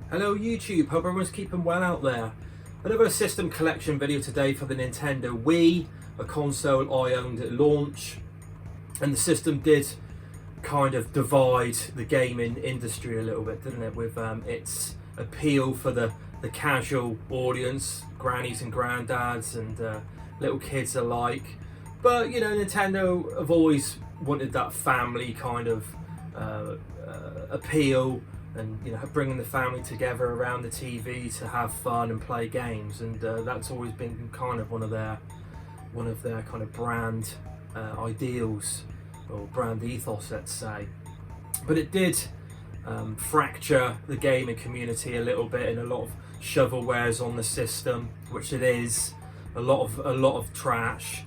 Hello YouTube, hope everyone's keeping well out there. Another system collection video today for the Nintendo Wii, a console I owned at launch. And the system did kind of divide the gaming industry a little bit, didn't it? With its appeal for the casual audience, grannies and granddads and little kids alike. But you know, Nintendo have always wanted that family kind of appeal, and you know, bringing the family together around the TV to have fun and play games, and that's always been kind of one of their kind of brand ideals or brand ethos, let's say. But it did fracture the gaming community a little bit, and a lot of shovelwares on the system, which it is a lot of trash.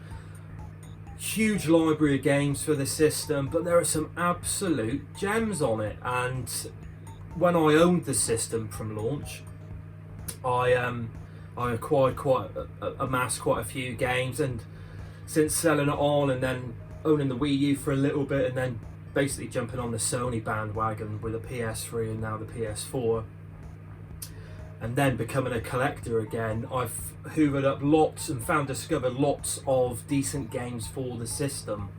Huge library of games for the system, but there are some absolute gems on it. And when I owned the system from launch, I acquired amassed quite a few games, and since selling it on and then owning the Wii U for a little bit, and then basically jumping on the Sony bandwagon with a PS3 and now the PS4, and then becoming a collector again, I've hoovered up lots and discovered lots of decent games for the system.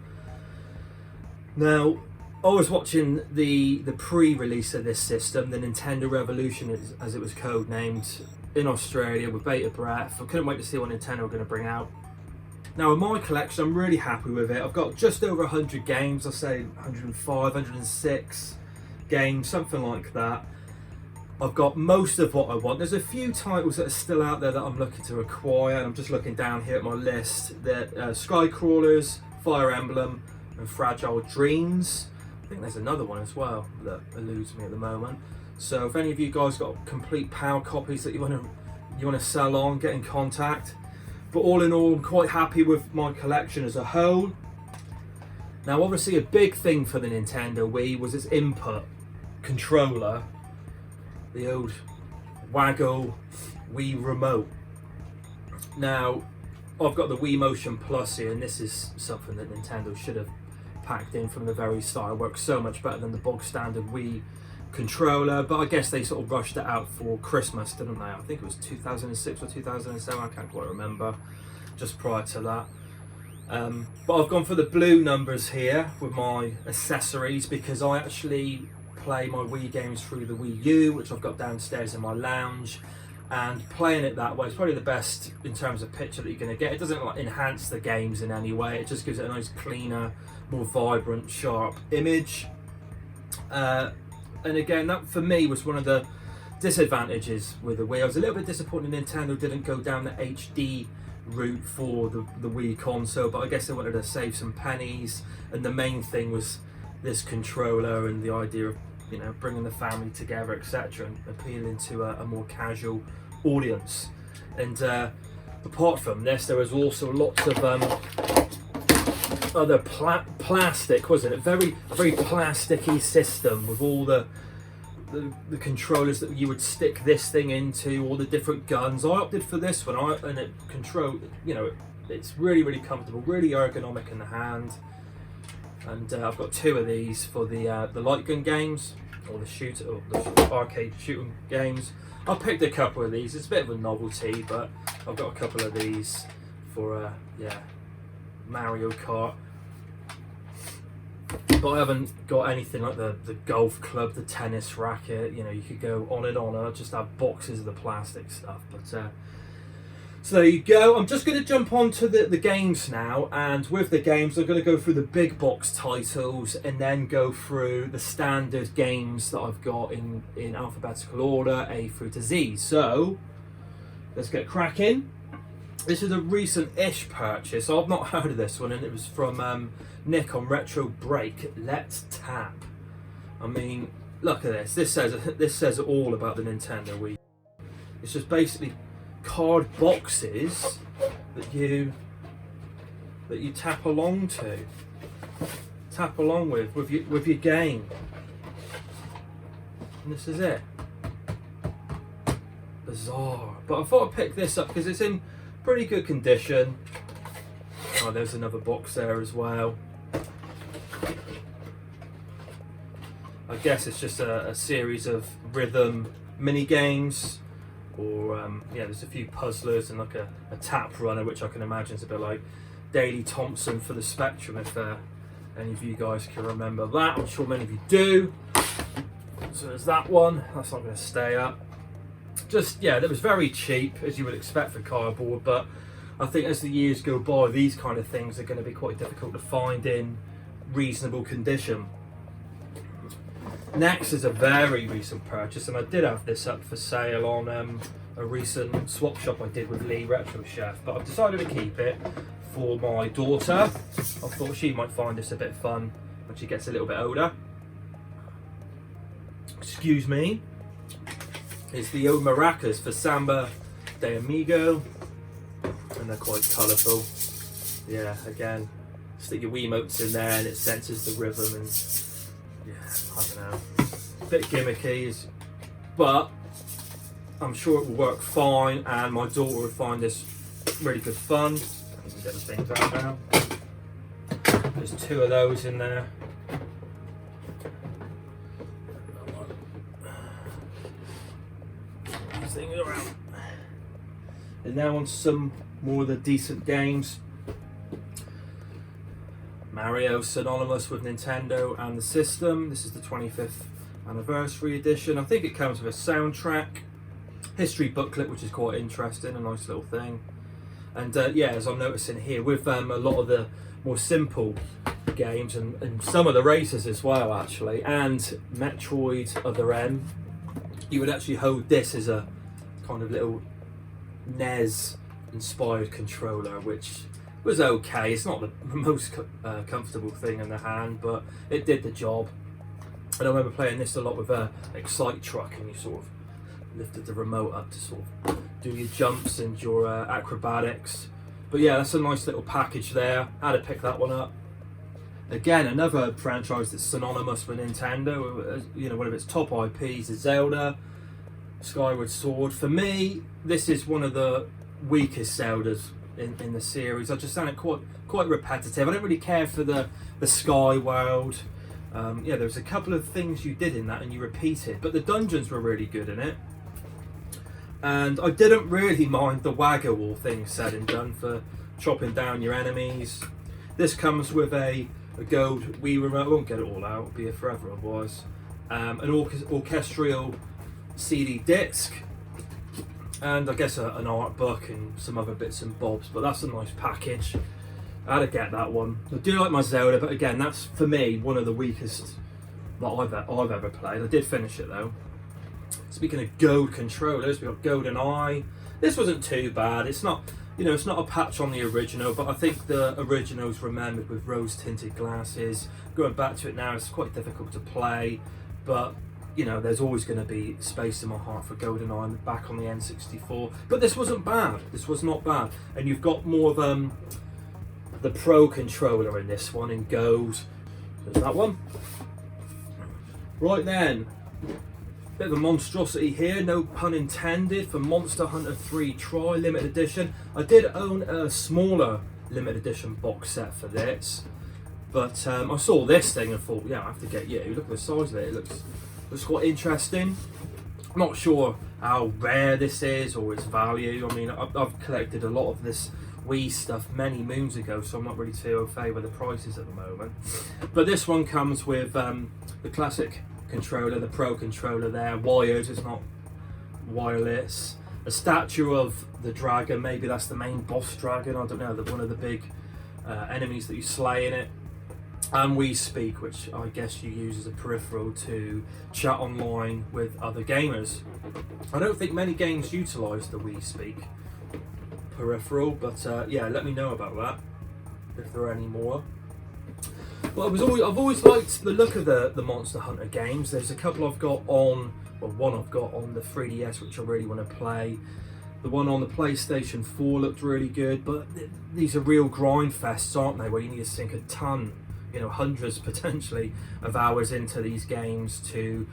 Now, I was watching the pre-release of this system, the Nintendo Revolution as it was codenamed, in Australia with bated breath. I couldn't wait to see what Nintendo were going to bring out. Now in my collection, I'm really happy with it. I've got just over 100 games, I'll say 105, 106 games, something like that. I've got most of what I want. There's a few titles that are still out there that I'm looking to acquire, and I'm just looking down here at my list. That Skycrawlers, Fire Emblem, and Fragile Dreams. I think there's another one as well that eludes me at the moment. So if any of you guys got complete PAL copies that you want to sell on, get in contact. But all in all, I'm quite happy with my collection as a whole. Now obviously a big thing for the Nintendo Wii was its input controller, the old Waggle Wii remote. Now I've got the Wii Motion Plus here, and this is something that Nintendo should have packed in from the very start. It works so much better than the bog standard Wii controller, but I guess they sort of rushed it out for Christmas, didn't they? I think it was 2006 or 2007, I can't quite remember, just prior to that. But I've gone for the blue numbers here with my accessories, because I actually play my Wii games through the Wii U, which I've got downstairs in my lounge, and playing it that way is probably the best in terms of picture that you're going to get. It doesn't like enhance the games in any way, it just gives it a nice cleaner, more vibrant, sharp image. And again, that for me was one of the disadvantages with the Wii. I was a little bit disappointed Nintendo didn't go down the HD route for the Wii console, but I guess they wanted to save some pennies, and the main thing was this controller and the idea of, you know, bringing the family together, etc., and appealing to a more casual audience. And apart from this, there was also lots of other plastic, wasn't it? Very plasticky system with all the controllers that you would stick this thing into, all the different guns. I opted for this one, and it you know, it's really comfortable, really ergonomic in the hand. And I've got two of these for the light gun games, or the arcade shooting games. I picked a couple of these. It's a bit of a novelty, but I've got a couple of these for Mario Kart. But I haven't got anything like the golf club, the tennis racket. You know, you could go on and on. I just have boxes of the plastic stuff. But so there you go. I'm just going to jump onto the games now, and with the games I'm going to go through the big box titles and then go through the standard games that I've got in alphabetical order, A through to Z. So let's get cracking. This is a recent-ish purchase. I've not heard of this one, and it was from Nick on Retro Break. Let's Tap. I mean, look at this. This says it all about the Nintendo Wii. It's just basically card boxes that you tap along with your game, and this is it. Bizarre, but I thought I'd pick this up because it's in pretty good condition. Oh, there's another box there as well. I guess it's just a series of rhythm mini games, or yeah, there's a few puzzlers and like a tap runner, which I can imagine is a bit like Daley Thompson for the Spectrum, if any of you guys can remember that. I'm sure many of you do. So there's that one. That's not going to stay up. Just, yeah, that was very cheap, as you would expect for cardboard, but I think as the years go by, these kind of things are going to be quite difficult to find in reasonable condition. Next is a very recent purchase, and I did have this up for sale on a recent swap shop I did with Lee Retro Chef, but I've decided to keep it for my daughter. I thought she might find this a bit fun when she gets a little bit older. Excuse me. It's the old maracas for Samba de Amigo, and they're quite colourful. Yeah, again, stick your Wiimotes in there and it senses the rhythm, and yeah, I don't know, a bit gimmicky, but I'm sure it will work fine, and my daughter will find this really good fun. I can get the things out now. There's 2 of those in there. These things around. And now on some more of the decent games. Mario synonymous with Nintendo and the system. This is the 25th anniversary edition. I think it comes with a soundtrack, history booklet, which is quite interesting, a nice little thing. And yeah, as I'm noticing here, with a lot of the more simple games and some of the races as well, actually, and Metroid Other M, you would actually hold this as a kind of little NES inspired controller, which was okay. It's not the most comfortable thing in the hand, but it did the job. And I remember playing this a lot with Excite Truck, and you sort of lifted the remote up to sort of do your jumps and your acrobatics. But yeah, that's a nice little package there. I had to pick that one up. Again, another franchise that's synonymous with Nintendo. You know, one of its top IPs is Zelda, Skyward Sword. For me, this is one of the weakest Zeldas in the series. I just found it quite repetitive. I don't really care for the Sky World. Yeah, there was a couple of things you did in that and you repeated, but the dungeons were really good in it. And I didn't really mind the Waggle thing said and done for chopping down your enemies. This comes with a gold Wii remote. I won't get it all out, it'll be here forever otherwise. An orchestral CD disc, and I guess an art book and some other bits and bobs, but that's a nice package. I had to get that one. I do like my Zelda, but again, that's for me one of the weakest that I've ever played. I did finish it though. Speaking of gold controllers, we've got GoldenEye. This wasn't too bad. It's not, you know, it's not a patch on the original, but I think the original's remembered with rose tinted glasses. Going back to it now, it's quite difficult to play, but you know, there's always going to be space in my heart for GoldenEye back on the N64. But this wasn't bad. This was not bad. And you've got more of the Pro controller in this one in gold. There's that one. Right then, bit of a monstrosity here, no pun intended, for Monster Hunter 3 Tri Limited Edition. I did own a smaller limited edition box set for this, but I saw this thing and thought, yeah, I have to get you. Look at the size of it. It looks quite interesting. I'm not sure how rare this is or its value. I mean, I've collected a lot of this Wii stuff many moons ago, so I'm not really too au fait with the prices at the moment. But this one comes with the classic controller, the Pro controller there, wired, it's not wireless. A statue of the dragon, maybe that's the main boss dragon, I don't know, one of the big enemies that you slay in it. And Wii Speak, which I guess you use as a peripheral to chat online with other gamers. I don't think many games utilise the Wii Speak peripheral, but yeah, let me know about that if there are any more. Well, I've always liked the look of the Monster Hunter games. There's a couple I've got on, well, one I've got on the 3DS which I really want to play. The one on the PlayStation 4 looked really good, but these are real grind fests, aren't they, where you need to sink a ton, you know, hundreds potentially of hours into these games to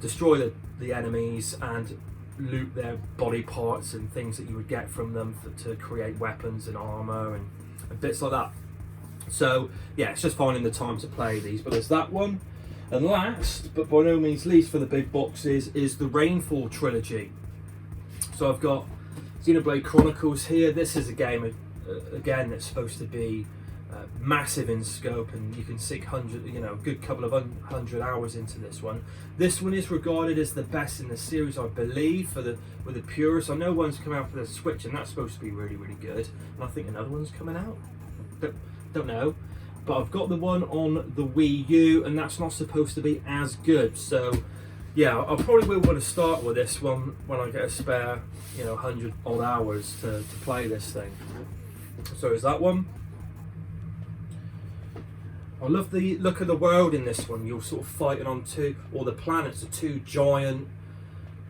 destroy the enemies and loot their body parts and things that you would get from them to create weapons and armor and bits like that. So yeah, it's just finding the time to play these. But there's that one. And last, but by no means least for the big boxes, is the Rainfall trilogy. So I've got Xenoblade Chronicles here. This is a game, again, that's supposed to be massive in scope, and you can sink a good couple of 100 hours into this one. This one is regarded as the best in the series, I believe, with the purists. I know one's come out for the Switch, and that's supposed to be really, really good. And I think another one's coming out. Don't know. But I've got the one on the Wii U, and that's not supposed to be as good. So yeah, I probably will want to start with this one when I get a spare, 100 odd hours to play this thing. So is that one. I love the look of the world in this one. You're sort of fighting on the planets are two giant,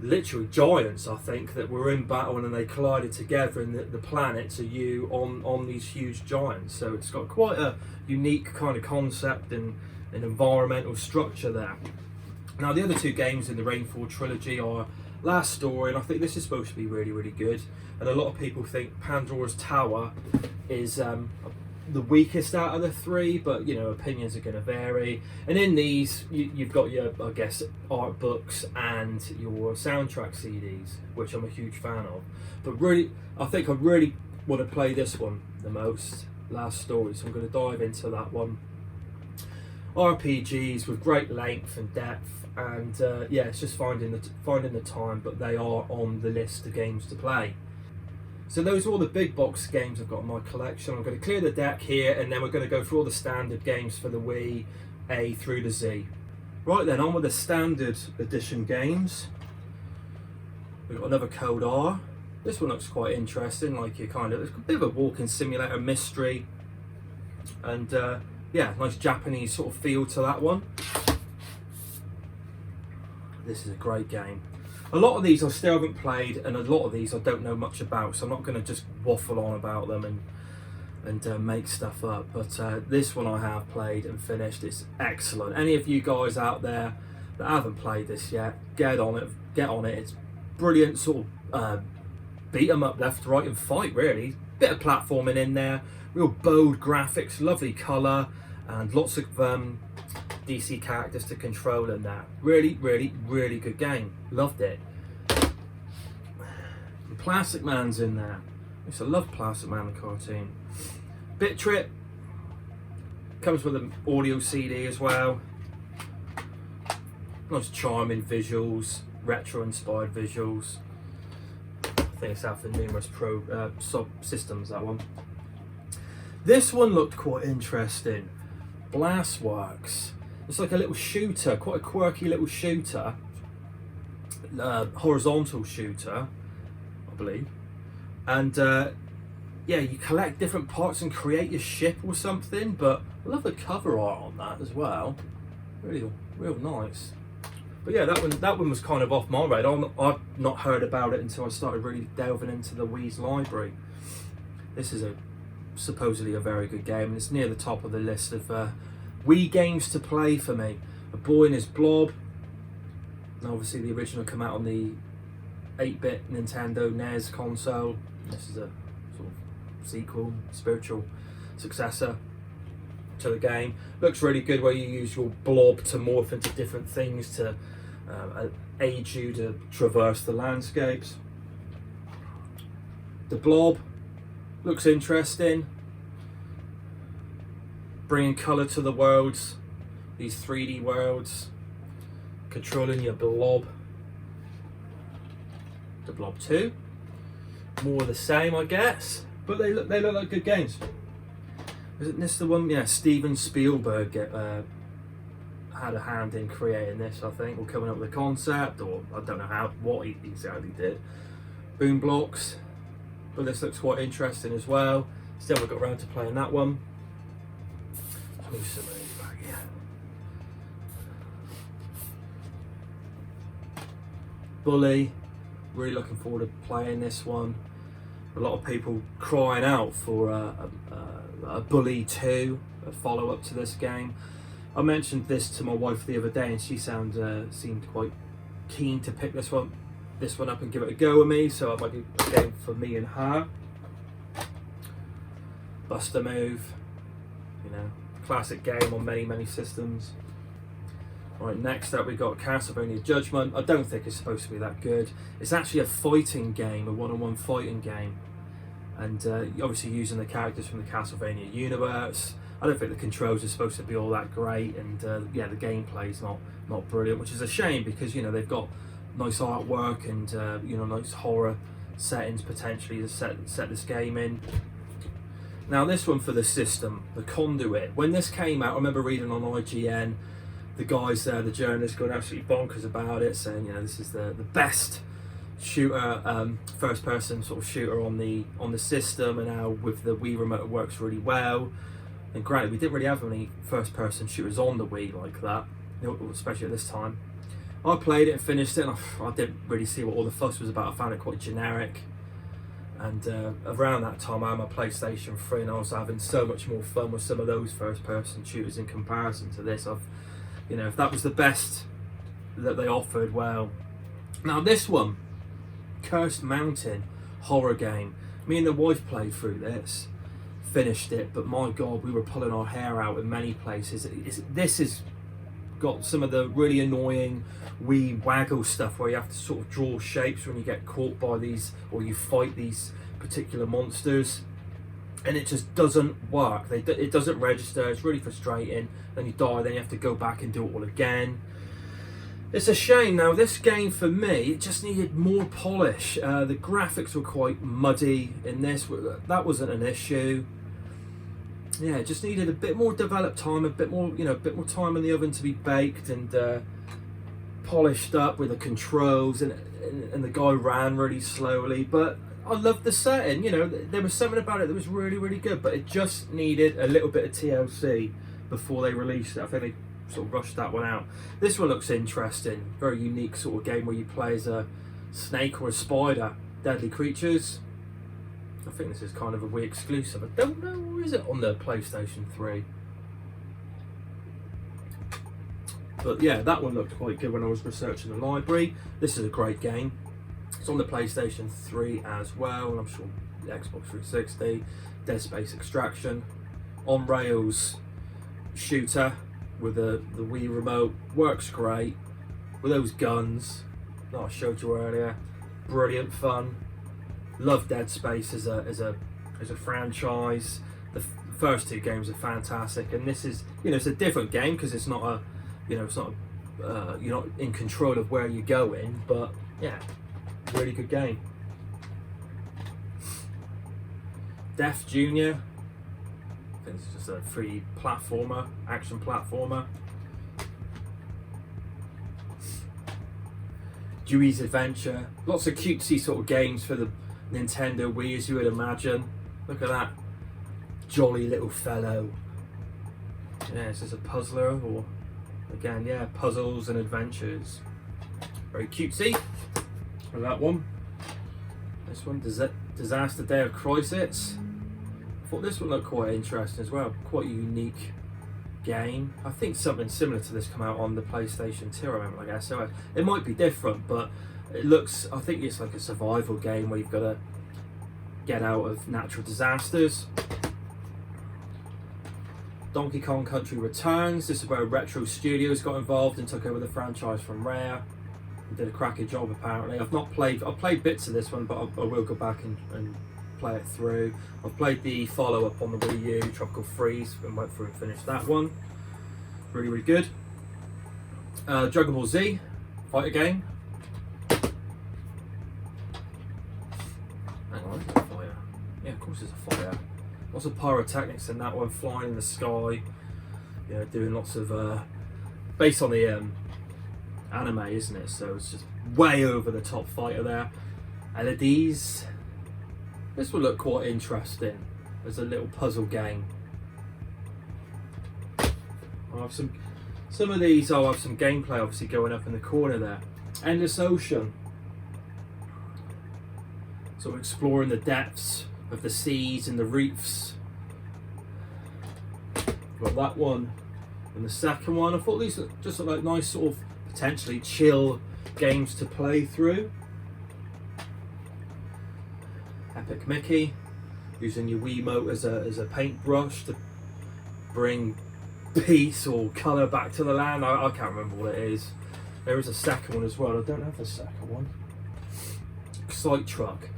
literally giants, I think, that were in battle, and then they collided together, and the planets are you on these huge giants. So it's got quite a unique kind of concept and an environmental structure there. Now the other two games in the Rainfall trilogy are Last Story, and I think this is supposed to be really, really good. And a lot of people think Pandora's Tower is the weakest out of the three, but opinions are going to vary. And in these you've got your, I guess, art books and your soundtrack CDs, which I'm a huge fan of. But really, I think I really want to play this one the most, Last Story, so I'm going to dive into that one. RPGs with great length and depth, and yeah, it's just finding the time, but they are on the list of games to play. So those are all the big box games I've got in my collection. I'm going to clear the deck here, and then we're going to go through all the standard games for the Wii, A through to Z. Right then, on with the standard edition games. We've got another Code R. This one looks quite interesting, it's a bit of a walking simulator mystery. And yeah, nice Japanese sort of feel to that one. This is a great game. A lot of these I still haven't played, and a lot of these I don't know much about, so I'm not going to just waffle on about them and make stuff up. But this one I have played and finished. It's excellent. Any of you guys out there that haven't played this yet, get on it. It's brilliant, sort of beat 'em up left, right, and fight, really. Bit of platforming in there, real bold graphics, lovely colour, and lots of DC characters to control in that. Really, really, really good game. Loved it. Plastic Man's in there. I used to love Plastic Man, the cartoon. Bit Trip comes with an audio CD as well. Nice charming visuals, retro inspired visuals. I think it's out for numerous sub-systems, that one. This one looked quite interesting. Blastworks. It's like a little shooter, quite a quirky little shooter. Horizontal shooter, I believe. And yeah, you collect different parts and create your ship or something, but I love the cover art on that as well. Really, real nice. But yeah, that one was kind of off my radar. I've not heard about it until I started really delving into the Wii's library. This is supposedly a very good game, and it's near the top of the list of Wii games to play for me. A Boy and His Blob. And obviously the original came out on the 8-bit Nintendo NES console. This is a sort of sequel, spiritual successor to the game. Looks really good, where you use your blob to morph into different things to aid you to traverse the landscapes. The Blob looks interesting, bringing colour to the worlds, these 3D worlds, controlling your blob. The Blob 2, more of the same, I guess, but they look like good games. Isn't this the one? Yeah, Steven Spielberg had a hand in creating this, I think, or coming up with the concept, or I don't know what he exactly did. Boom Blocks, but this looks quite interesting as well. Still haven't got around to playing that one. Move some of these back here. Bully, really looking forward to playing this one. A lot of people crying out for a Bully 2, a follow-up to this game. I mentioned this to my wife the other day, and she seemed quite keen to pick this one up and give it a go with me, so it might be a game for me and her. Buster Move, classic game on many systems. Right, next up we got Castlevania Judgment. I don't think it's supposed to be that good. It's actually a fighting game, a one-on-one fighting game, and obviously using the characters from the Castlevania universe. I don't think the controls are supposed to be all that great, and yeah, the gameplay's not brilliant, which is a shame because they've got nice artwork and nice horror settings potentially to set this game in. Now this one for the system, the Conduit. When this came out, I remember reading on IGN, the guys there, the journalists, going absolutely bonkers about it, saying this is the best shooter, first person sort of shooter on the system, and now with the Wii remote it works really well. And granted, we didn't really have any first person shooters on the Wii like that, especially at this time. I played it and finished it, and I didn't really see what all the fuss was about. I found it quite generic. And around that time I had my PlayStation 3, and I was having so much more fun with some of those first person shooters in comparison to this. If that was the best that they offered, well. Now this one, Cursed Mountain horror game. Me and the wife played through this, finished it, but my god, we were pulling our hair out in many places. This has got some of the really annoying Wii waggle stuff where you have to sort of draw shapes when you get caught by these, or you fight these particular monsters, and it just doesn't work. It doesn't register. It's really frustrating. Then you die, then you have to go back and do it all again. It's a shame. Now this game for me, it just needed more polish. The graphics were quite muddy in this. That wasn't an issue. Yeah, it just needed a bit more developed time, a bit more time in the oven to be baked and polished up with the controls, and the guy ran really slowly. But I loved the setting. There was something about it that was really, really good, but it just needed a little bit of TLC before they released it. I think they sort of rushed that one out. This one looks interesting. Very unique sort of game where you play as a snake or a spider, deadly creatures. I think this is kind of a Wii exclusive. I don't know, or is it on the PlayStation 3? But yeah, that one looked quite good when I was researching the library. This is a great game. It's on the PlayStation 3 as well, and I'm sure the Xbox 360. Dead Space Extraction. On rails shooter with the Wii remote. Works great. With those guns that I showed you earlier. Brilliant fun. Love Dead Space as a franchise. The first two games are fantastic, and this is it's a different game because it's not a you're not in control of where you're going, but yeah, really good game. Def Junior. I think it's just a free platformer, action platformer. Dewey's Adventure. Lots of cutesy sort of games for the Nintendo Wii, as you would imagine. Look at that jolly little fellow. Yeah, this is a puzzler, or again, yeah, puzzles and adventures. Very cutesy. And that one. This one, Disaster Day of Crisis. I thought this one looked quite interesting as well. Quite a unique game. I think something similar to this came out on the PlayStation 2, I remember, like SOS. It might be different, but it looks, I think it's like a survival game where you've got to get out of natural disasters. Donkey Kong Country Returns. This is where Retro Studios got involved and took over the franchise from Rare. And did a cracking job apparently. I've played bits of this one, but I will go back and play it through. I've played the follow-up on the Wii U, Tropical Freeze, and went through and finished that one. Really, really good. Dragon Ball Z, fighter game. Hang on, is it a fire? Yeah, of course it's a fire. Lots of pyrotechnics in that one, flying in the sky. Doing lots of based on the anime, isn't it? So it's just way over the top fighter there. LEDs. This will look quite interesting as a little puzzle game. I'll have some of these. I'll have some gameplay obviously going up in the corner there. Endless Ocean. So exploring the depths of the seas and the reefs. Got that one. And the second one, I thought these just look like nice sort of potentially chill games to play through. Epic Mickey, using your Wiimote as a paintbrush to bring Peace or Colour Back to the Land. I can't remember what it is. There is a second one as well. I don't have the second one. Excite Truck.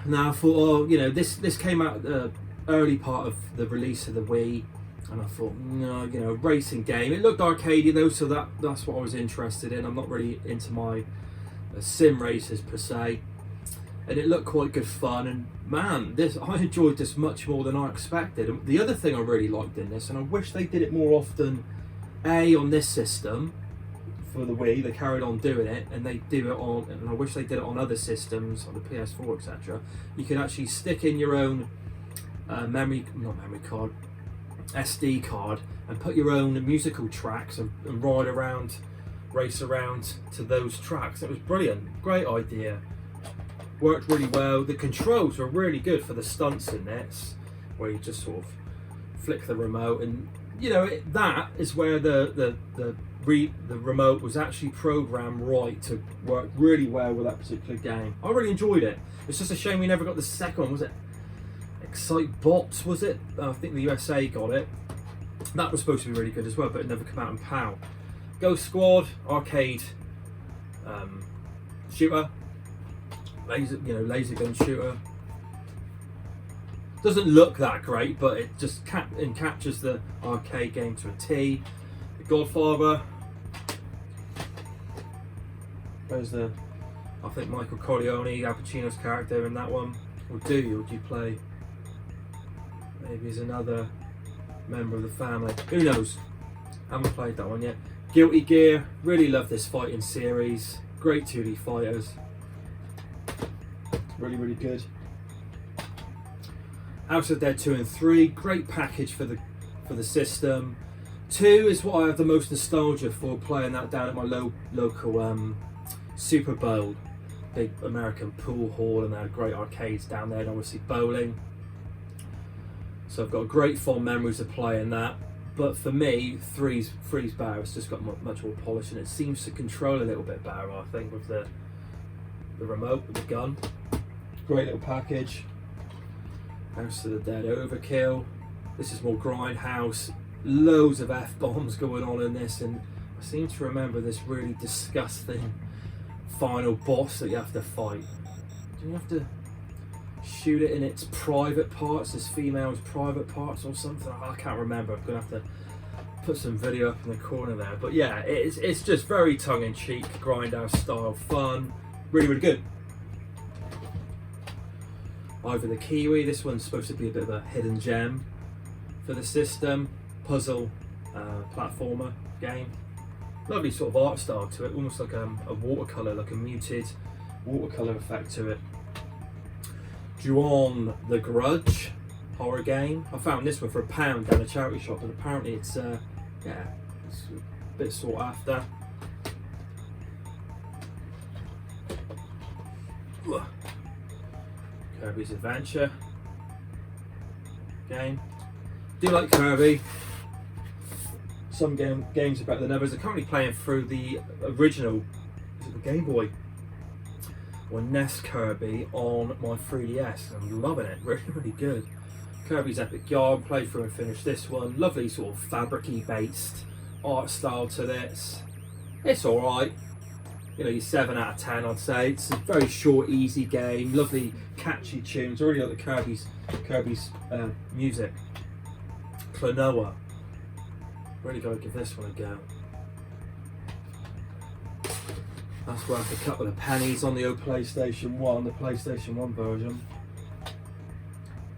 Now I thought, oh, you know, this came out the early part of the release of the Wii, and I thought, no, you know, racing game. It looked arcadey though, so that's what I was interested in. I'm not really into my sim races per se, and it looked quite good fun. And man, I enjoyed this much more than I expected. And the other thing I really liked in this, and I wish they did it more often, on this system for the Wii, they carried on doing it, and they do it on, and I wish they did it on other systems, on the PS4, etc. You could actually stick in your own SD card, and put your own musical tracks and ride around, race around to those tracks. It was brilliant, great idea, worked really well. The controls were really good for the stunts in this, where you just sort of flick the remote, and you know, that is where the remote was actually programmed right to work really well with that particular game. I really enjoyed it. It's just a shame we never got the second one. Was it Excite Bots, was it? I think the USA got it. That was supposed to be really good as well, but it never came out in PAL. Ghost Squad, arcade shooter, laser gun shooter. Doesn't look that great, but it just captures the arcade game to a T. The Godfather. There's I think Michael Corleone, Al Pacino's character in that one. Or do you play? Maybe he's another member of the family. Who knows? Haven't played that one yet. Guilty Gear. Really love this fighting series. Great 2D fighters. Really, really good. House of Dead 2 and 3. Great package for the system. 2 is what I have the most nostalgia for, playing that down at my local Super Bowl. Big American pool hall, and they had great arcades down there, and obviously bowling. So I've got great fond memories of playing that. But for me, 3's better. It's just got much more polish, and it seems to control a little bit better, I think, with the remote, with the gun. Great little package. House of the Dead Overkill. This is more Grindhouse. Loads of F-bombs going on in this, and I seem to remember this really disgusting final boss that you have to fight. Do you have to shoot it in its private parts, this female's private parts or something? I can't remember. I'm gonna have to put some video up in the corner there. But yeah, it's just very tongue-in-cheek, Grindhouse style fun. Really, really good. Over the Kiwi. This one's supposed to be a bit of a hidden gem for the system. Puzzle platformer game. Lovely sort of art style to it, almost like a watercolour, like a muted watercolour effect to it. Ju-on the Grudge horror game. I found this one for £1 down a charity shop, and apparently it's it's a bit sought after. Kirby's Adventure game. Do like Kirby. Some games are better than others. I'm currently playing through the original Game Boy or NES Kirby on my 3DS. I'm loving it. Really, really good. Kirby's Epic Yarn. Played through and finished this one. Lovely sort of fabric-y based art style to this. It's alright. You know, your 7 out of 10, I'd say. It's a very short, easy game. Lovely, catchy tunes. I really like the Kirby's music. Klonoa. Really got to give this one a go. That's worth a couple of pennies on the old PlayStation 1, the PlayStation 1 version.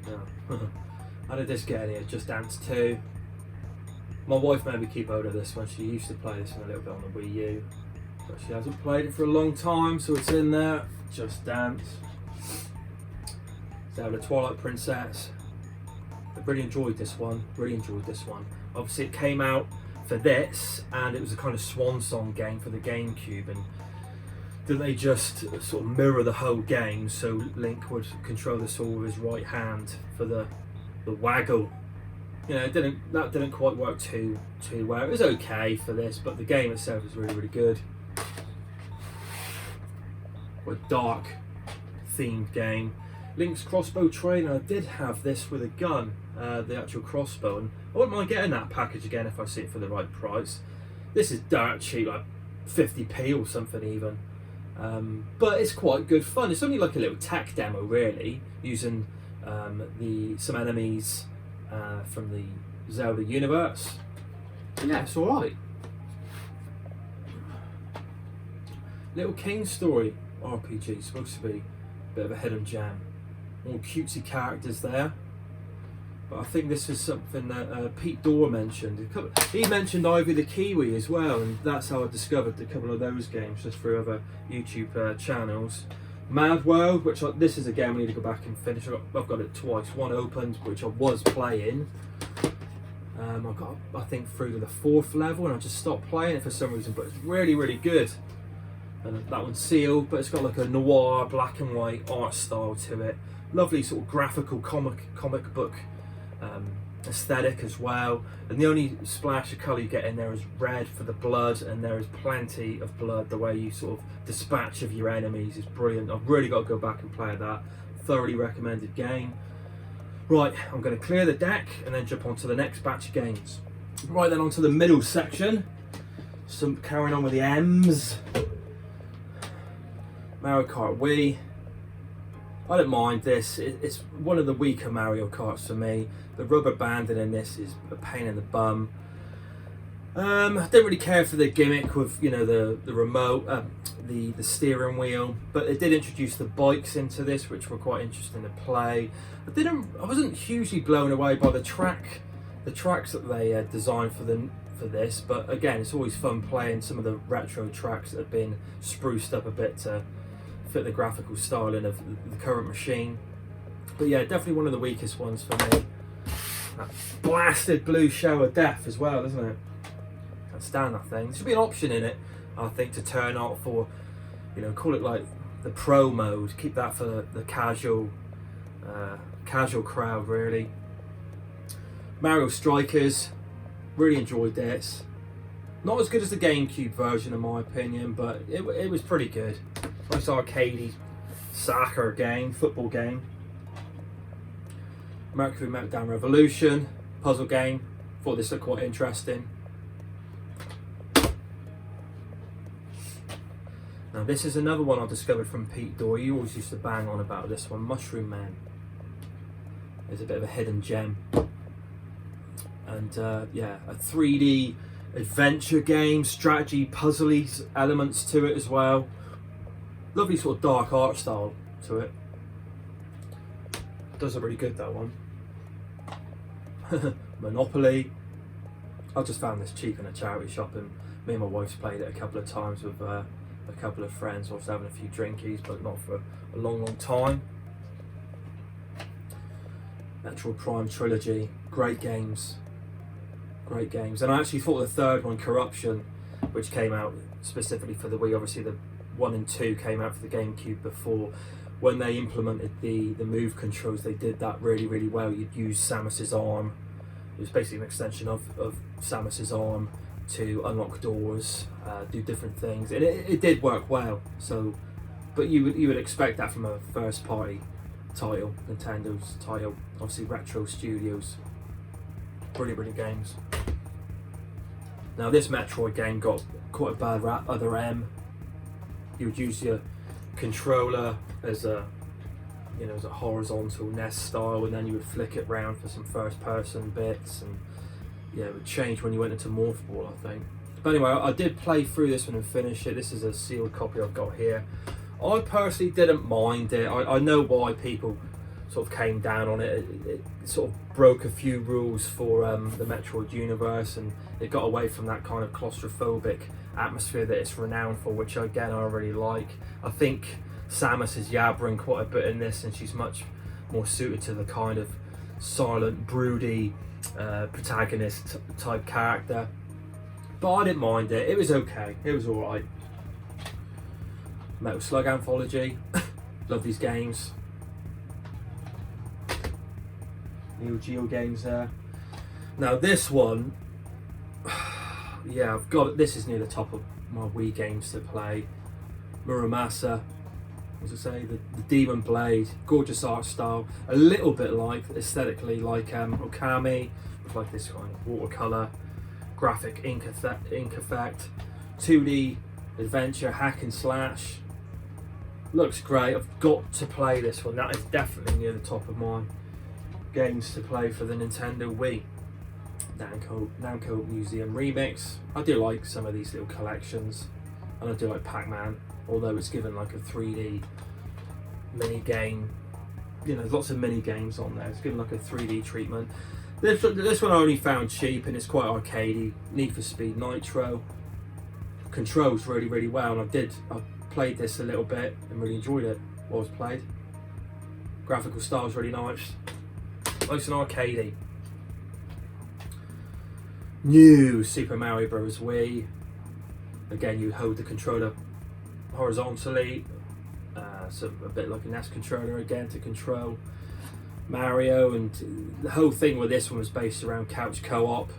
Yeah. How did this get in here? Just Dance 2. My wife made me keep hold of this one. She used to play this one a little bit on the Wii U, but she hasn't played it for a long time, so it's in there. Just Dance. Zelda Twilight Princess. I really enjoyed this one. Really enjoyed this one. Obviously, it came out for this, and it was a kind of swan song game for the GameCube, and didn't they just sort of mirror the whole game, so Link would control the sword with his right hand for the waggle. You know, that didn't quite work too well. It was okay for this, but the game itself is really, really good. A dark themed game. Link's crossbow trainer. I did have this with a gun, the actual crossbow, and I wouldn't mind getting that package again if I see it for the right price. This is dirt cheap, like 50p or something even, but it's quite good fun. It's only like a little tech demo really, using some enemies from the Zelda universe. Yeah, it's alright. Little King Story RPG, supposed to be a bit of a hidden gem. More cutesy characters there. But I think this is something that Pete Dorr mentioned. He mentioned Ivy the Kiwi as well, and that's how I discovered a couple of those games, just through other YouTube channels. Mad World, which this is a game we need to go back and finish. I've got it twice. One opened, which I was playing. I got, I think, through to the 4th level, and I just stopped playing it for some reason. But it's really, really good. And that one's sealed, but it's got like a noir, black and white art style to it. Lovely sort of graphical comic book aesthetic as well. And the only splash of colour you get in there is red for the blood, and there is plenty of blood. The way you sort of dispatch of your enemies is brilliant. I've really got to go back and play that. Thoroughly recommended game. Right, I'm going to clear the deck and then jump onto the next batch of games. Right then, onto the middle section. Some carrying on with the M's. Mario Kart Wii. I don't mind this. It's one of the weaker Mario Karts for me. The rubber banding in this is a pain in the bum. I don't really care for the gimmick with, you know, the remote, the steering wheel, but it did introduce the bikes into this, which were quite interesting to play. I wasn't hugely blown away by the tracks that they designed for this, but again, it's always fun playing some of the retro tracks that have been spruced up a bit to fit the graphical styling of the current machine. But yeah, definitely one of the weakest ones for me. That blasted blue show of death as well, isn't it? Can't stand that thing. There should be an option in it, I think, to turn off, or, you know, call it like the pro mode. Keep that for the casual crowd, really. Mario Strikers, really enjoyed this. Not as good as the GameCube version in my opinion, but it was pretty good. Nice arcadey soccer game, football game. Mercury Meltdown Revolution, puzzle game. Thought this looked quite interesting. Now this is another one I discovered from Pete Dorr. He always used to bang on about this one, Mushroom Man. It's a bit of a hidden gem. And yeah, a 3D adventure game, strategy, puzzly elements to it as well. Lovely sort of dark art style to it. Does it really good, that one. Monopoly. I just found this cheap in a charity shop, and me and my wife's played it a couple of times with a couple of friends. Also having a few drinkies, but not for a long time. Metroid Prime Trilogy, great games. Great games. And I actually thought the third one, Corruption, which came out specifically for the Wii, obviously the 1 and 2 came out for the GameCube before. When they implemented the move controls, they did that really, really well. You'd use Samus's arm. It was basically an extension of Samus's arm to unlock doors, do different things, and it did work well. So, but you would expect that from a first party title, Nintendo's title. Obviously, Retro Studios, brilliant games. Now this Metroid game got quite a bad rap. Other M. You would use your controller as a horizontal NES style, and then you would flick it round for some first person bits, and yeah, it would change when you went into Morph Ball, I think. But anyway, I did play through this one and finish it. This is a sealed copy I've got here. I personally didn't mind it. I know why people sort of came down on it. It sort of broke a few rules for the Metroid universe, and it got away from that kind of claustrophobic atmosphere that it's renowned for, which again I really like. I think Samus is yabbering quite a bit in this, and she's much more suited to the kind of silent, broody protagonist type character. But I didn't mind it. It was okay. It was alright. Metal Slug Anthology. Love these games. Neo Geo games there. Now this one, yeah, I've got it. This is near the top of my Wii games to play. Muramasa. as I say, the Demon Blade, gorgeous art style, a little bit like, aesthetically, like Okami, with like this kind of watercolor, graphic ink effect, 2D adventure, hack and slash. Looks great. I've got to play this one. That is definitely near the top of my games to play for the Nintendo Wii. Namco Museum Remix. I do like some of these little collections, and I do like Pac-Man, although it's given like a 3D mini game. You know, lots of mini games on there. It's given like a 3D treatment. This one I only found cheap, and it's quite arcadey. Need for Speed Nitro. Controls really well, and I played this a little bit and really enjoyed it while it was played. Graphical style's really nice. Nice and arcadey. New Super Mario Bros. Wii. Again, you hold the controller horizontally, so a bit like an NES controller again to control Mario, and the whole thing with this one was based around couch co-op,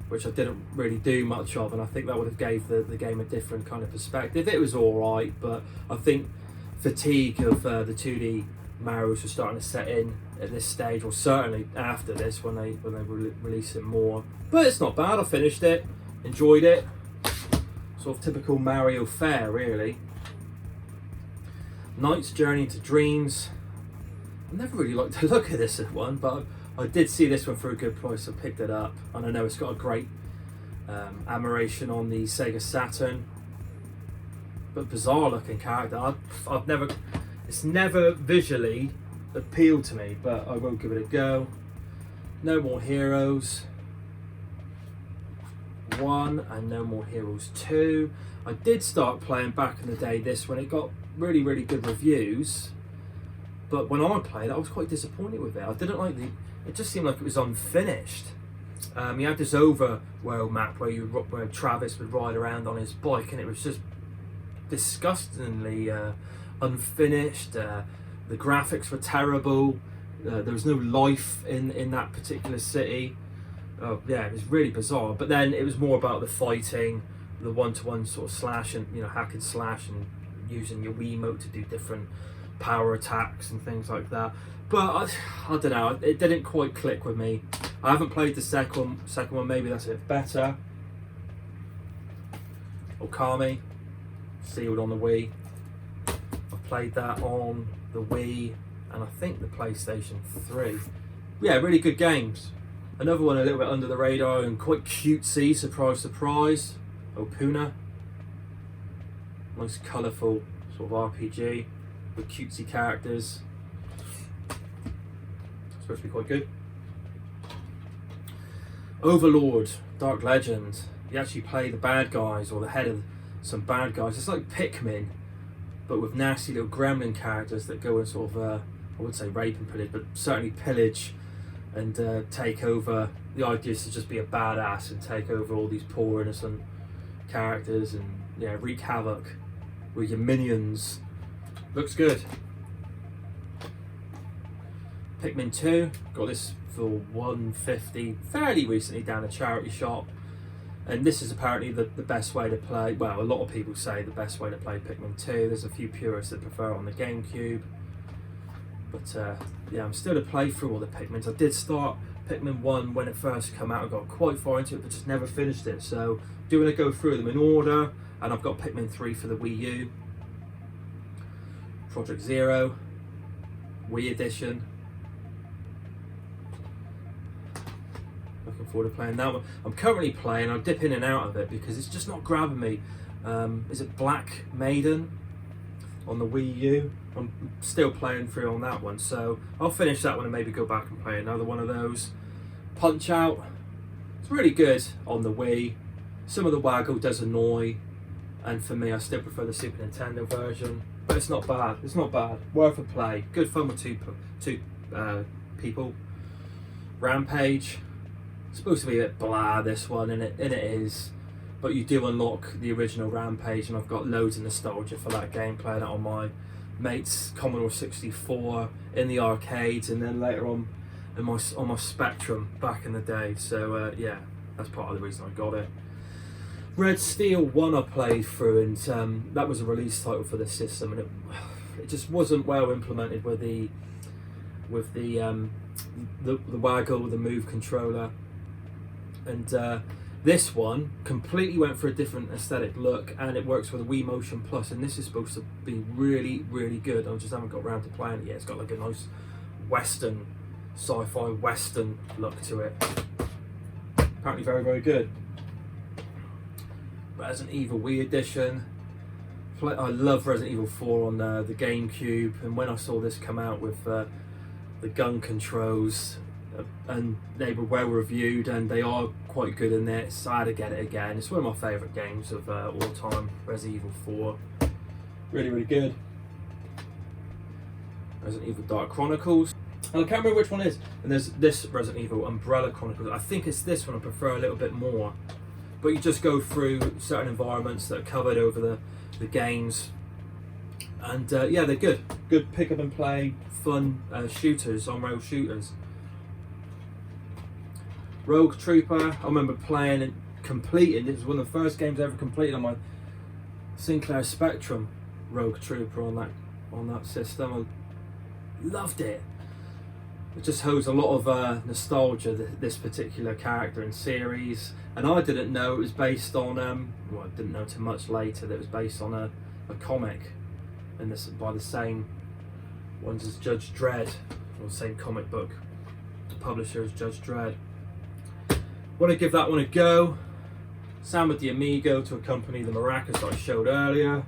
which I didn't really do much of, and I think that would have gave the game a different kind of perspective. It was alright, but I think fatigue of the 2D Marios was starting to set in at this stage, or certainly after this when they release it more. But it's not bad. I finished it, enjoyed it. Sort of typical Mario fare, really. Knight's Journey into Dreams. I never really liked the look of this one, but I did see this one for a good price. I picked it up, and I know it's got a great admiration on the Sega Saturn. But bizarre looking character. It's never visually appealed to me, but I will give it a go. No More Heroes 1 and No More Heroes 2. I did start playing back in the day this when it got really good reviews, but when I played I was quite disappointed with it. I didn't like it just seemed like it was unfinished. You had this overworld map where Travis would ride around on his bike, and it was just disgustingly unfinished. The graphics were terrible. There was no life in that particular city. Yeah, it was really bizarre. But then it was more about the fighting, the one-to-one sort of slash and hack and slash, and using your Wiimote to do different power attacks and things like that. But I don't know, it didn't quite click with me. I haven't played the second one. Maybe that's a bit better. Okami, sealed on the Wii. I've played that on the Wii and I think the PlayStation 3. Yeah, really good games. Another one a little bit under the radar and quite cutesy, surprise. Opuna. Nice colourful sort of RPG with cutesy characters. Supposed to be quite good. Overlord, Dark Legend. You actually play the bad guys or the head of some bad guys. It's like Pikmin, but with nasty little gremlin characters that go and sort of, I would say rape and pillage, but certainly pillage and take over. The idea is to just be a badass and take over all these poor innocent characters and wreak havoc with your minions. Looks good. Pikmin 2, got this for $1.50 fairly recently down a charity shop, and this is apparently the best way to play. Well, a lot of people say the best way to play Pikmin 2. There's a few purists that prefer it on the GameCube, but yeah, I'm still to play through all the Pikmins. I did start Pikmin 1 when it first came out. I got quite far into it but just never finished it, so doing to go through them in order. And I've got Pikmin 3 for the Wii U, Project Zero, Wii Edition. Looking forward to playing that one. I'm currently playing, I'll dip in and out of it because it's just not grabbing me. Is it Black Maiden on the Wii U? I'm still playing through on that one, so I'll finish that one and maybe go back and play another one of those. Punch Out, it's really good on the Wii. Some of the waggle does annoy, and for me I still prefer the Super Nintendo version, but it's not bad. It's not bad. Worth a play. Good fun with two people. Rampage, it's supposed to be a bit blah, this one, and it is, but you do unlock the original Rampage, and I've got loads of nostalgia for that game, playing it on my mate's Commodore 64 in the arcades, and then later on my Spectrum back in the day. So yeah, that's part of the reason I got it. Red Steel 1 I played through, and that was a release title for the system, and it just wasn't well implemented with the waggle, the move controller, and this one completely went for a different aesthetic look, and it works with a Wii Motion Plus, and this is supposed to be really, really good. I just haven't got around to playing it yet. It's got like a nice Western, sci-fi Western look to it. Apparently very, very good. Resident Evil Wii Edition. I love Resident Evil 4 on the GameCube, and when I saw this come out with the gun controls, and they were well reviewed, and they are quite good in it, so I had to get it again. It's one of my favourite games of all time, Resident Evil 4. Really, really good. Resident Evil Dark Chronicles. And I can't remember which one it is. And there's this Resident Evil Umbrella Chronicles. I think it's this one I prefer a little bit more. But you just go through certain environments that are covered over the games. And yeah, they're good. Good pick up and play, fun shooters, on-rail shooters. Rogue Trooper, I remember playing and completing. It was one of the first games I ever completed on my Sinclair Spectrum. Rogue Trooper on that system. I loved it. It just holds a lot of nostalgia, this particular character and series. And I didn't know it was based on, well, I didn't know too much later that it was based on a comic, and this by the same ones as Judge Dredd, or the same comic book publisher as Judge Dredd. Want to give that one a go. Sound with the Amigo to accompany the maracas that I showed earlier.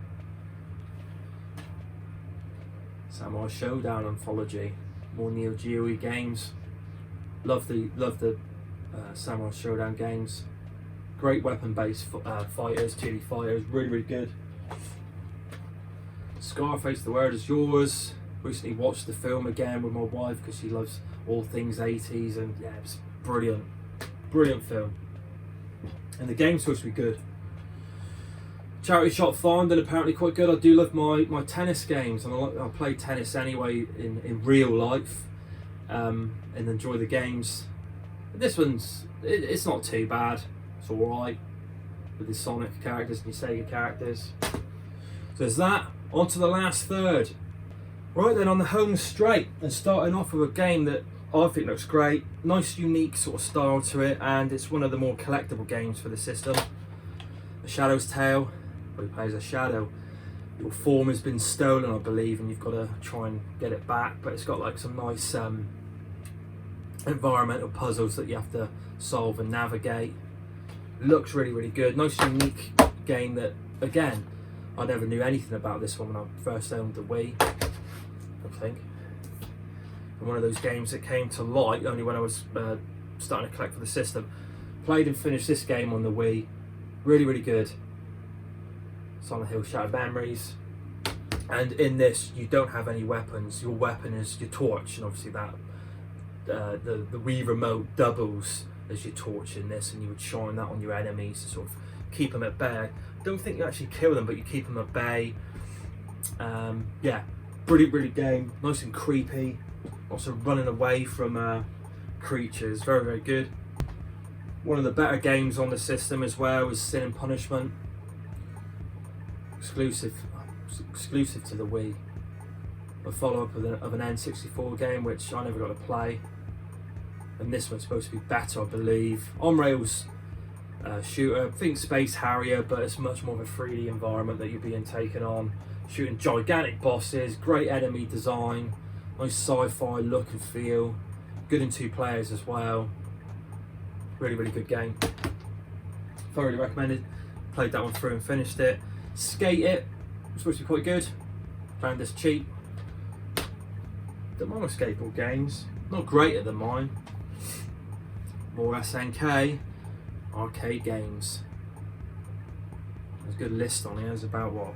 Samurai Showdown anthology. More Neo Geo games. Love the Samurai Showdown games. Great weapon-based fighters, 2D fighters, really, really good. Scarface, The Word Is Yours. Recently watched the film again with my wife because she loves all things 80s, and yeah, it's brilliant. Brilliant film. And the game's supposed to be good. Charity Shop Fondant, apparently quite good. I do love my tennis games, and I play tennis anyway in real life, and enjoy the games. This one's, it's not too bad. It's alright with the Sonic characters and your Sega characters. So there's that. On to the last third. Right then, on the home straight, and starting off with a game that I think looks great. Nice, unique sort of style to it, and it's one of the more collectible games for the system. A Shadow's Tale, where you play as a shadow. Your form has been stolen, I believe, and you've got to try and get it back. But it's got like some nice environmental puzzles that you have to solve and navigate. Looks really, really good. Nice, unique game that, again, I never knew anything about this one when I first owned the Wii, I think. And one of those games that came to light only when I was starting to collect for the system. Played and finished this game on the Wii. Really, really good. Silent Hill Shattered Memories. And in this, you don't have any weapons. Your weapon is your torch, and obviously that the Wii remote doubles as your torch in this, and you would shine that on your enemies to sort of keep them at bay. Don't think you actually kill them, but you keep them at bay. Yeah, brilliant, brilliant game. Nice and creepy. Also running away from creatures. Very, very good. One of the better games on the system as well was Sin and Punishment. Exclusive to the Wii. A follow-up of an N64 game, which I never got to play. And this one's supposed to be better, I believe. On rails shooter. I think Space Harrier, but it's much more of a 3D environment that you're being taken on. Shooting gigantic bosses, great enemy design, nice sci-fi look and feel. Good in 2 players as well. Really, really good game. Thoroughly recommended. Played that one through and finished it. Skate It. It's supposed to be quite good. Found this cheap. Don't mind my skateboard games. Not great at them, mine. More SNK. Arcade games. There's a good list on here. There's about what?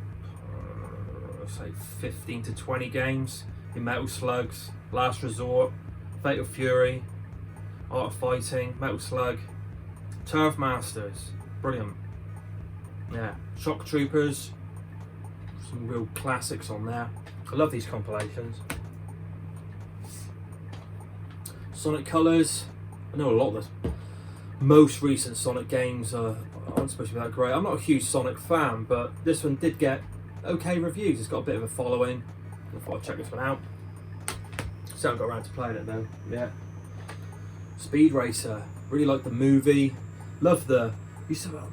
Say 15 to 20 games. In Metal Slugs, Last Resort, Fatal Fury, Art of Fighting, Metal Slug, Turf Masters. Brilliant. Yeah. Shock Troopers. Some real classics on there. I love these compilations. Sonic Colors. I know a lot of the most recent Sonic games aren't supposed to be that great. I'm not a huge Sonic fan, but this one did get okay reviews. It's got a bit of a following. I thought I'd check this one out. Still haven't got around to playing it though. Yeah. Speed Racer. Really like the movie. Love the. Used to have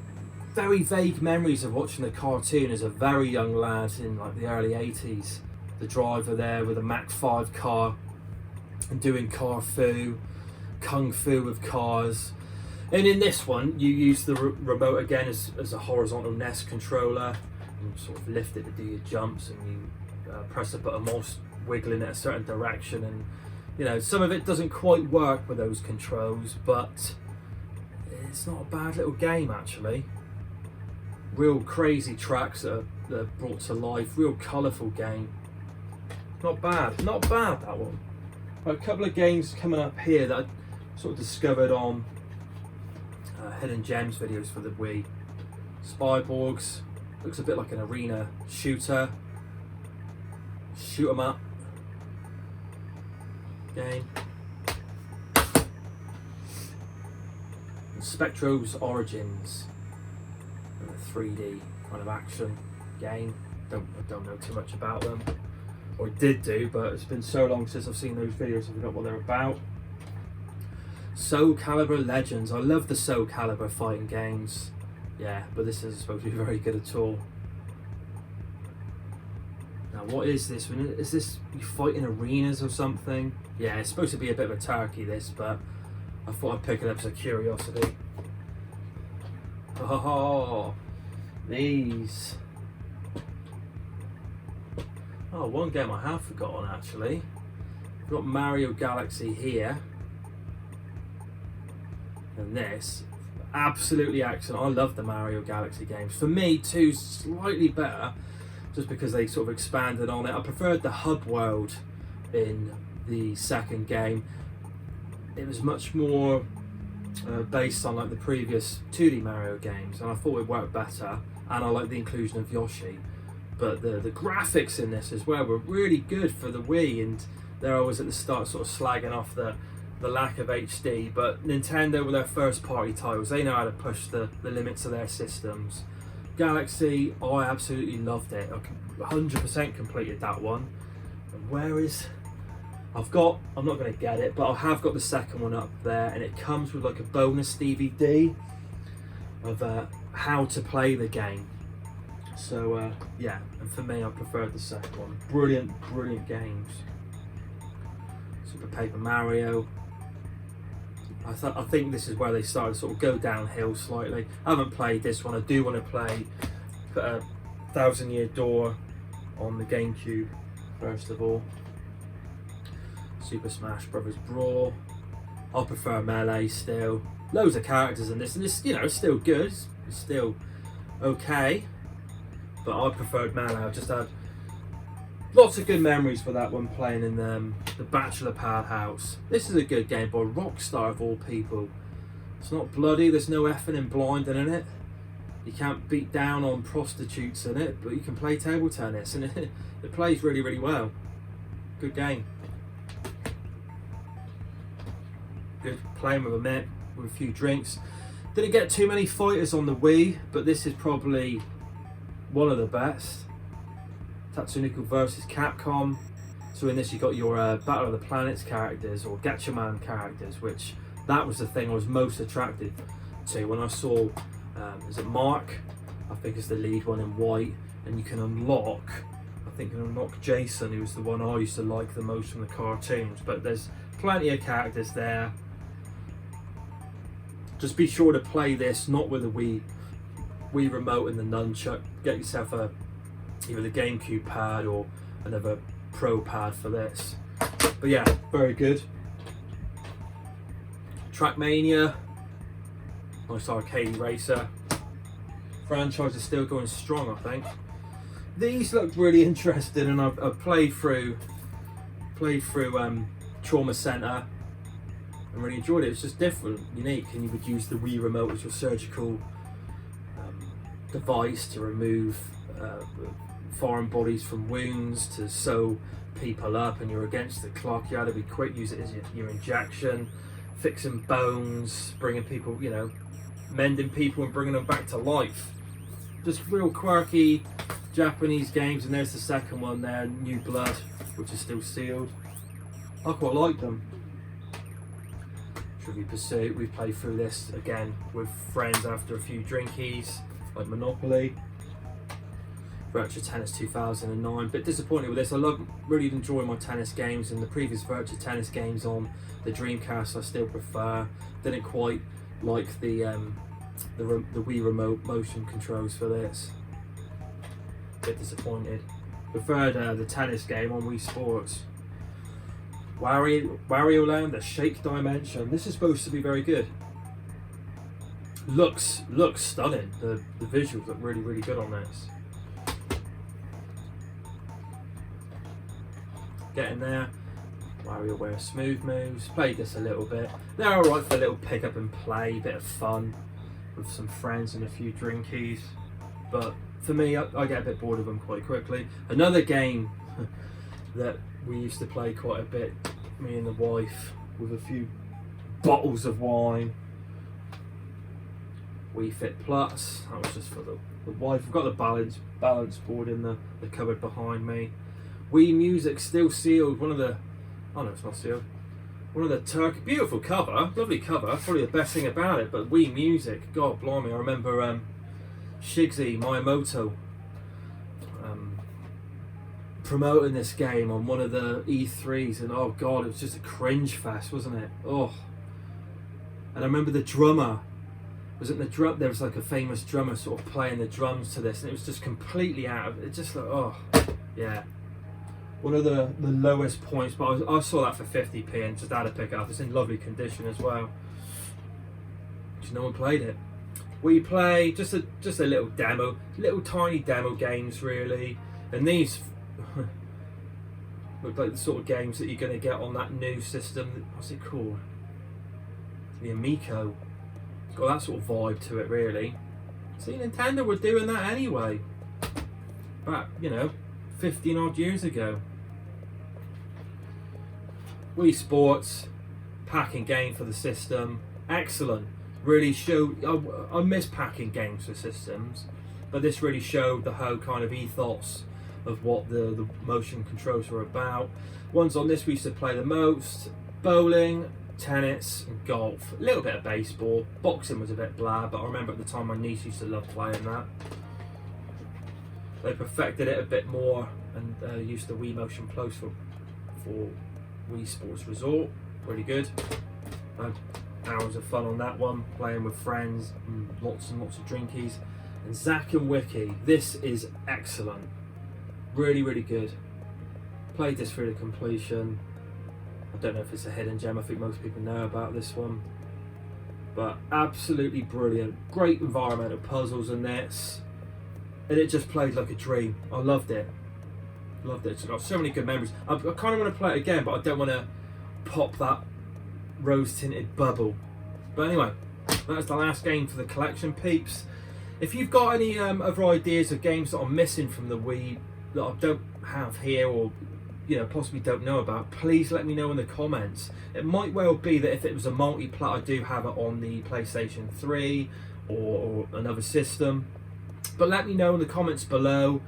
very vague memories of watching the cartoon as a very young lad in like the early 80s. The driver there with a Mach 5 car and doing kung fu with cars. And in this one, you use the remote again as a horizontal NES controller. You sort of lift it to do your jumps, and you press a button whilst wiggling it a certain direction. And you know, some of it doesn't quite work with those controls, but it's not a bad little game actually. Real crazy tracks that are brought to life. Real colourful game. Not bad, not bad that one. A couple of games coming up here that I sort of discovered on Hidden Gems videos for the Wii. Spyborgs, looks a bit like an arena shooter. Shoot 'em up game. And Spectro's Origins, a 3D kind of action game. I don't know too much about them, or I did do, but it's been so long since I've seen those videos I forgot what they're about. Soul Calibur Legends. I love the Soul Calibur fighting games. Yeah, but this isn't supposed to be very good at all. Now what is this? Is this you fight in arenas or something? Yeah, it's supposed to be a bit of a turkey this, but I thought I'd pick it up as a curiosity. Oh, these. Oh, one game I have forgotten actually. We've got Mario Galaxy here. And this, absolutely excellent. I love the Mario Galaxy games. For me, two slightly better, just because they sort of expanded on it. I preferred the hub world in the second game. It was much more based on like the previous 2D Mario games, and I thought it worked better. And I like the inclusion of Yoshi. But the graphics in this as well were really good for the Wii, and there I was at the start sort of slagging off the lack of HD, but Nintendo with their first party titles, they know how to push the limits of their systems. Galaxy, I absolutely loved it. I 100% completed that one. And where is... I'm not going to get it, but I have got the second one up there, and it comes with like a bonus DVD of how to play the game. So yeah, and for me I preferred the second one. Brilliant games. Super Paper Mario. I think this is where they started to sort of go downhill slightly. I haven't played this one. I do want to play Thousand Year Door on the GameCube first of all. Super Smash Brothers Brawl. I prefer Melee still. Loads of characters in this, and it's, you know, it's still good. It's still okay, but I preferred Melee. I just had lots of good memories for that one, playing in the Bachelor Pad house. This is a good game by Rockstar of all people. It's not bloody, there's no effing and blinding in it. You can't beat down on prostitutes in it, but you can play table tennis, and it plays really well. Good game. Good playing with a mate, with a few drinks. Didn't get too many fighters on the Wii, but this is probably one of the best. Tatsunoko versus Capcom. So in this you got your Battle of the Planets characters, or Gatchaman characters, which that was the thing I was most attracted to when I saw, is it Mark? I think it's the lead one in white, and you can unlock, Jason, who was the one I used to like the most from the cartoons, but there's plenty of characters there. Just be sure to play this not with a Wii remote and the nunchuck. Get yourself either the GameCube pad or another Pro pad for this. But yeah, very good. Trackmania, nice arcade racer. Franchise is still going strong, I think. These look really interesting, and I've played through Trauma Center and really enjoyed it. It's just different, unique, and you would use the Wii remote as your surgical device to remove foreign bodies from wounds, to sew people up, and you're against the clock. You had to be quick, use it as your injection, fixing bones, bringing people, mending people and bringing them back to life. Just real quirky, Japanese games, and there's the second one there, New Blood, which is still sealed. I quite like them. Trivial Pursuit, we played through this again with friends after a few drinkies, like Monopoly. Virtua Tennis 2009, bit disappointed with this. I really enjoy my tennis games, and the previous Virtua Tennis games on the Dreamcast I still prefer. Didn't quite like the Wii remote motion controls for this. Bit disappointed. Preferred the tennis game on Wii Sports. Wario Land, the Shake Dimension. This is supposed to be very good. Looks stunning. The visuals look really good on this. Getting there. WarioWare Smooth Moves. Played this a little bit. They're alright for a little pick up and play, bit of fun with some friends and a few drinkies. But for me, I get a bit bored of them quite quickly. Another game that we used to play quite a bit, me and the wife, with a few bottles of wine. Wii Fit Plus. That was just for the wife. I've got the balance board in the cupboard behind me. Wii Music still sealed. One of the, oh no, it's not sealed. One of the Turkey, beautiful cover, lovely cover. Probably the best thing about it. But Wii Music, God blimey, I remember Shigsy Miyamoto promoting this game on one of the E3s, and oh god, it was just a cringe fest, wasn't it? Oh, and I remember the drummer. Was it the drum? There was like a famous drummer sort of playing the drums to this, and it was just completely out of it. Just like, oh, yeah. One of the lowest points, but I saw that for 50p and just had to pick it up. It's in lovely condition as well. Just no one played it. We play just a little demo, little tiny demo games really, and these look like the sort of games that you're going to get on that new system. What's it called? The Amico. It's got that sort of vibe to it really. See, Nintendo were doing that anyway. Back, 15 odd years ago. Wii Sports, packing game for the system, excellent. Really showed, I miss packing games for systems, but this really showed the whole kind of ethos of what the motion controls were about. Ones on this we used to play the most: bowling, tennis, and golf. A little bit of baseball. Boxing was a bit blah, but I remember at the time my niece used to love playing that. They perfected it a bit more and used the Wii Motion Plus for Wii Sports Resort. Really good. Hours of fun on that one, playing with friends, and lots of drinkies. And Zack and Wiki, this is excellent. Really good. Played this through to completion. I don't know if it's a hidden gem, I think most people know about this one. But absolutely brilliant. Great environmental puzzles in this. And it just played like a dream. I loved it. Loved it. It's got so many good memories. I kind of want to play it again, but I don't want to pop that rose-tinted bubble. But anyway, that's the last game for the collection, peeps. If you've got any other ideas of games that I'm missing from the Wii that I don't have here, or possibly don't know about, please let me know in the comments. It might well be that if it was a multi-plat, I do have it on the PlayStation 3 or another system. But let me know in the comments below.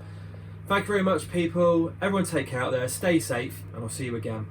Thank you very much, people. Everyone take care out there, stay safe, and I'll see you again.